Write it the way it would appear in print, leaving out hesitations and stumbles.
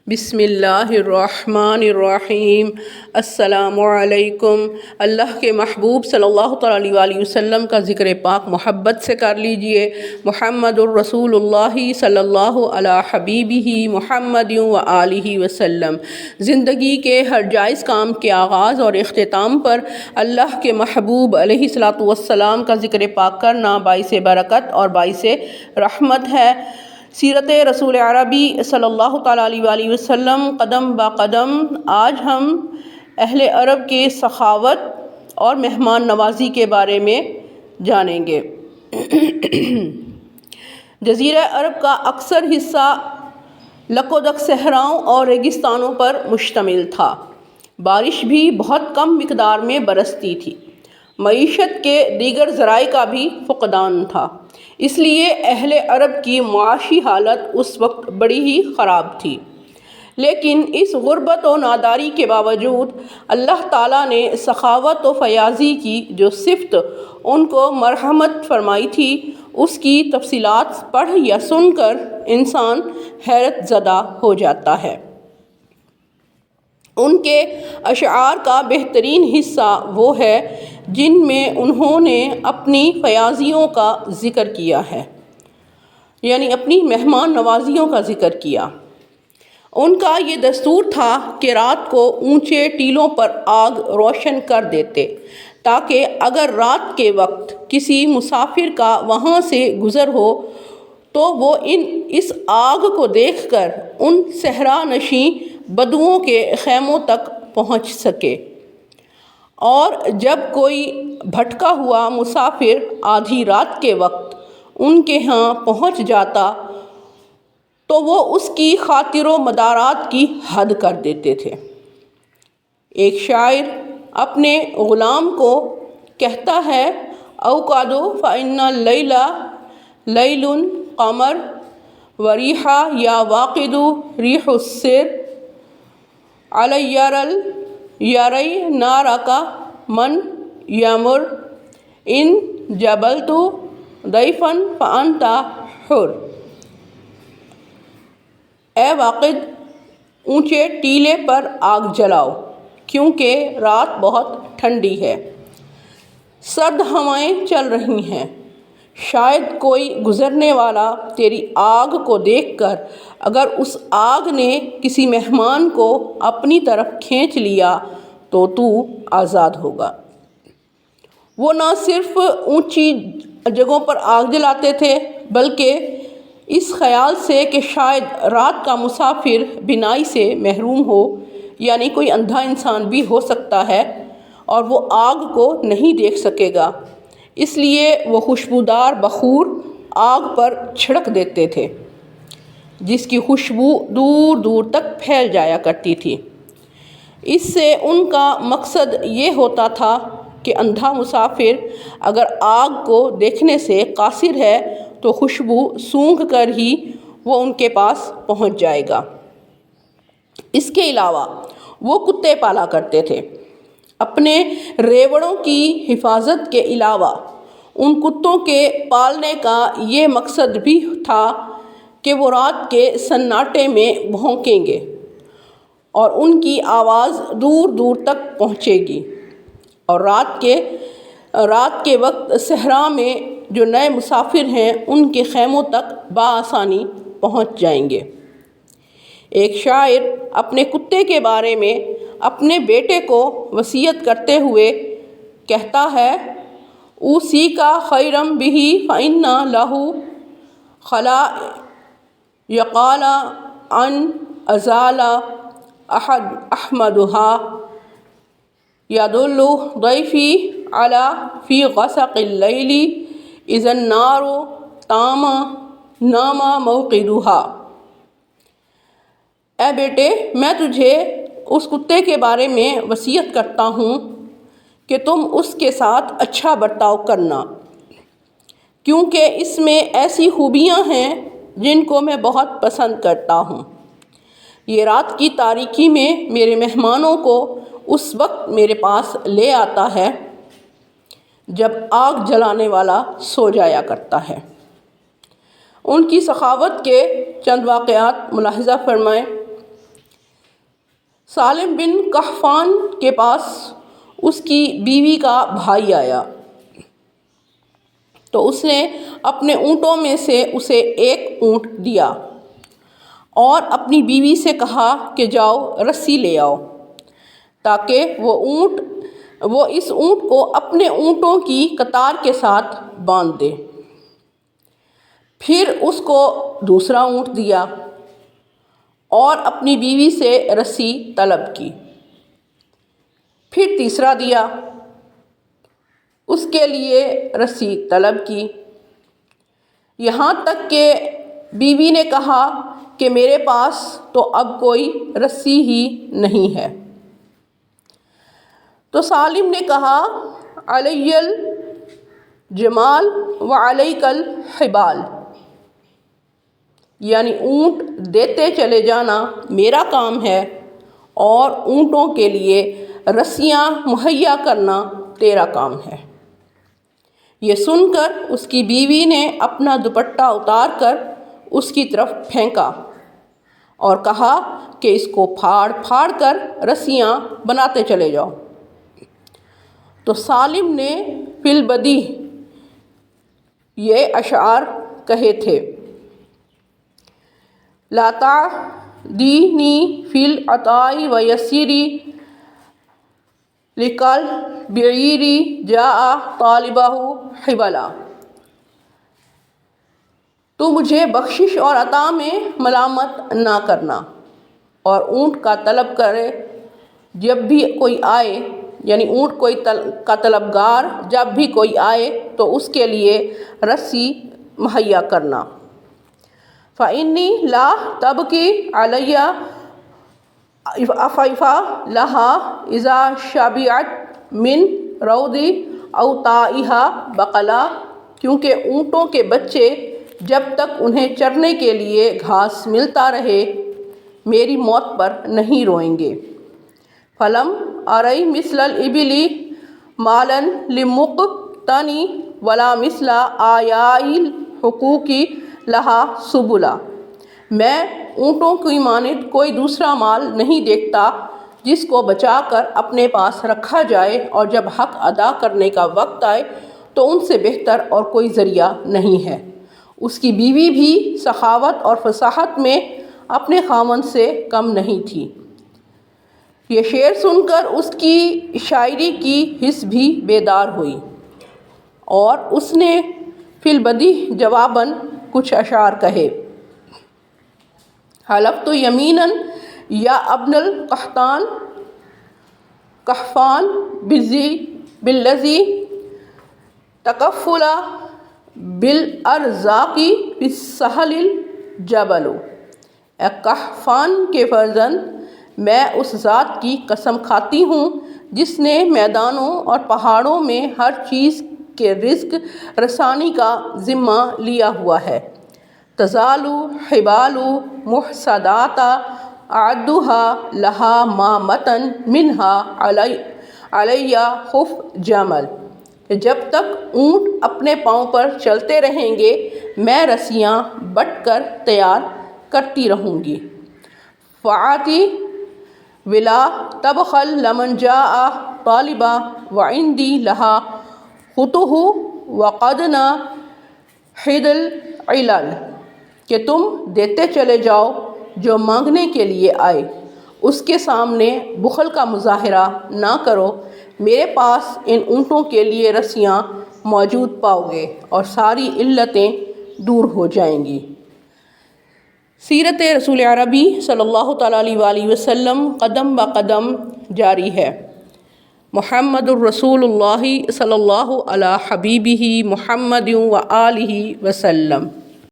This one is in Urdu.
بسم اللہ الرحمن الرحیم۔ السلام علیکم۔ اللہ کے محبوب صلی اللہ تعالیٰ علیہ وآلہ وسلم کا ذکر پاک محبت سے کر لیجئے۔ محمد الرسول اللہ صلی اللہ علی حبیبہ محمد و آلہ وسلم۔ زندگی کے ہر جائز کام کے آغاز اور اختتام پر اللہ کے محبوب علیہ الصلوۃ والسلام کا ذکر پاک کرنا باعث برکت اور باعث رحمت ہے۔ سیرت رسول عربی صلی اللہ تعالیٰ علیہ وآلہ وسلم قدم با قدم آج ہم اہل عرب کے سخاوت اور مہمان نوازی کے بارے میں جانیں گے۔ جزیرہ عرب کا اکثر حصہ لکودک صحراؤں اور ریگستانوں پر مشتمل تھا۔ بارش بھی بہت کم مقدار میں برستی تھی۔ معیشت کے دیگر ذرائع کا بھی فقدان تھا، اس لیے اہل عرب کی معاشی حالت اس وقت بڑی ہی خراب تھی۔ لیکن اس غربت و ناداری کے باوجود اللہ تعالیٰ نے سخاوت و فیاضی کی جو صفت ان کو مرحمت فرمائی تھی، اس کی تفصیلات پڑھ یا سن کر انسان حیرت زدہ ہو جاتا ہے۔ ان کے اشعار کا بہترین حصہ وہ ہے جن میں انہوں نے اپنی فیاضیوں کا ذکر کیا ہے، یعنی اپنی مہمان نوازیوں کا ذکر کیا۔ ان کا یہ دستور تھا کہ رات کو اونچے ٹیلوں پر آگ روشن کر دیتے تاکہ اگر رات کے وقت کسی مسافر کا وہاں سے گزر ہو تو وہ اس آگ کو دیکھ کر ان صحرا نشین بدوؤں کے خیموں تک پہنچ سکے، اور جب کوئی بھٹکا ہوا مسافر آدھی رات کے وقت ان کے ہاں پہنچ جاتا تو وہ اس کی خاطر و مدارات کی حد کر دیتے تھے۔ ایک شاعر اپنے غلام کو کہتا ہے: اوقاد فإن اللیل لیل قمر وریحا یا واقد ریح السر علی یری نارک من یمر ان جبلت ضیفا فانت حر۔ اے واقد، اونچے ٹیلے پر آگ جلاؤ کیونکہ رات بہت ٹھنڈی ہے، سرد ہوائیں چل رہی ہیں، شاید کوئی گزرنے والا تیری آگ کو دیکھ کر اگر اس آگ نے کسی مہمان کو اپنی طرف کھینچ لیا تو تو آزاد ہوگا۔ وہ نہ صرف اونچی جگہوں پر آگ جلاتے تھے بلکہ اس خیال سے کہ شاید رات کا مسافر بینائی سے محروم ہو، یعنی کوئی اندھا انسان بھی ہو سکتا ہے اور وہ آگ کو نہیں دیکھ سکے گا، اس لیے وہ خوشبودار بخور آگ پر چھڑک دیتے تھے جس کی خوشبو دور دور تک پھیل جایا کرتی تھی۔ اس سے ان کا مقصد یہ ہوتا تھا کہ اندھا مسافر اگر آگ کو دیکھنے سے قاصر ہے تو خوشبو سونگھ کر ہی وہ ان کے پاس پہنچ جائے گا۔ اس کے علاوہ وہ کتے پالا کرتے تھے۔ اپنے ریوڑوں کی حفاظت کے علاوہ ان کتوں کے پالنے کا یہ مقصد بھی تھا کہ وہ رات کے سناٹے میں بھونکیں گے اور ان کی آواز دور دور تک پہنچے گی، اور رات کے وقت صحرا میں جو نئے مسافر ہیں ان کے خیموں تک بآسانی پہنچ جائیں گے۔ ایک شاعر اپنے کتے کے بارے میں اپنے بیٹے کو وصیت کرتے ہوئے کہتا ہے: اوصیک خیرا بہ فإن لہ خلا یقال ان ازال احد احمدها یدل ضیفی علی فی غسق اللیل اذا النار نام موقدها۔ اے بیٹے، میں تجھے اس کتے کے بارے میں وصیت کرتا ہوں کہ تم اس کے ساتھ اچھا برتاؤ کرنا، کیونکہ اس میں ایسی خوبیاں ہیں جن کو میں بہت پسند کرتا ہوں۔ یہ رات کی تاریکی میں میرے مہمانوں کو اس وقت میرے پاس لے آتا ہے جب آگ جلانے والا سو جایا کرتا ہے۔ ان کی سخاوت کے چند واقعات ملاحظہ فرمائیں۔ سالم بن قحفان کے پاس اس کی بیوی کا بھائی آیا تو اس نے اپنے اونٹوں میں سے اسے ایک اونٹ دیا اور اپنی بیوی سے کہا کہ جاؤ رسی لے آؤ تاکہ وہ اس اونٹ کو اپنے اونٹوں کی قطار کے ساتھ باندھ دے۔ پھر اس کو دوسرا اونٹ دیا اور اپنی بیوی سے رسی طلب کی۔ پھر تیسرا دیا، اس کے لیے رسی طلب کی، یہاں تک کہ بیوی نے کہا کہ میرے پاس تو اب کوئی رسی ہی نہیں ہے۔ تو سالم نے کہا علی الجمال وعلیک الحبال، یعنی اونٹ دیتے چلے جانا میرا کام ہے اور اونٹوں کے لیے رسیاں مہیا کرنا تیرا کام ہے۔ یہ سن کر اس کی بیوی نے اپنا دوپٹہ اتار کر اس کی طرف پھینکا اور کہا کہ اس کو پھاڑ پھاڑ کر رسیاں بناتے چلے جاؤ۔ تو سالم نے فی البدیہ یہ اشعار کہے تھے: لا تعدینی فی العطاء ویسری لکل بعیری جاء طالبہ حبلا، تو مجھے بخشش اور عطا میں ملامت نہ کرنا، اور اونٹ کا طلب کرے جب بھی کوئی آئے، یعنی اونٹ کا طلبگار جب بھی کوئی آئے تو اس کے لیے رسی مہیا کرنا۔ فَإِنِّي لَا تَبْكِي عَلَيَّ أَفْعِفَ لَهَا إِذَا شَبِعَتْ مِنْ رَوْدِ أَوْطَائِهَا بَقَلًا، کیونکہ اونٹوں کے بچے جب تک انہیں چرنے کے لیے گھاس ملتا رہے میری موت پر نہیں روئیں گے۔ فَلَمْ أَرَيْ مِثْلَ الْإِبِلِ مَالًا لِمُقْتَنِي وَلَا مِثْلَ آيَاءِ الْحُقُوقِ لَهَا سُبُلًا، میں اونٹوں کی مانند کوئی دوسرا مال نہیں دیکھتا جس کو بچا کر اپنے پاس رکھا جائے، اور جب حق ادا کرنے کا وقت آئے تو ان سے بہتر اور کوئی ذریعہ نہیں ہے۔ اس کی بیوی بھی سخاوت اور فصاحت میں اپنے خاوند سے کم نہیں تھی۔ یہ شعر سن کر اس کی شاعری کی حس بھی بیدار ہوئی اور اس نے فی البدیہ جواباً کچھ اشعار کہے: حلفت یمینا یا ابن القحفان بالذی تکفل بالارزاق بالسہل الجبل، اے قحفان کے فرزند، میں اس ذات کی قسم کھاتی ہوں جس نے میدانوں اور پہاڑوں میں ہر چیز کے رزق رسانی کا ذمہ لیا ہوا ہے۔ تزال حبال محصدات اعدها لها مامتا منها علی خف جمل، جب تک اونٹ اپنے پاؤں پر چلتے رہیں گے میں رسیاں بٹ کر تیار کرتی رہوں گی۔ فعاتی ولا تبخل لمن جاء طالبا وعندی لها خطہ وقد نحد العلل، کہ تم دیتے چلے جاؤ جو مانگنے کے لیے آئے، اس کے سامنے بخل کا مظاہرہ نہ کرو، میرے پاس ان اونٹوں کے لیے رسیاں موجود پاؤ گے اور ساری علتیں دور ہو جائیں گی۔ سیرت رسول عربی صلی اللہ تعالیٰ علیہ وآلہ وسلم قدم بہ قدم جاری ہے۔ محمد الرسول اللہ صلی اللہ علی حبیبہ محمد و آلہ وسلم۔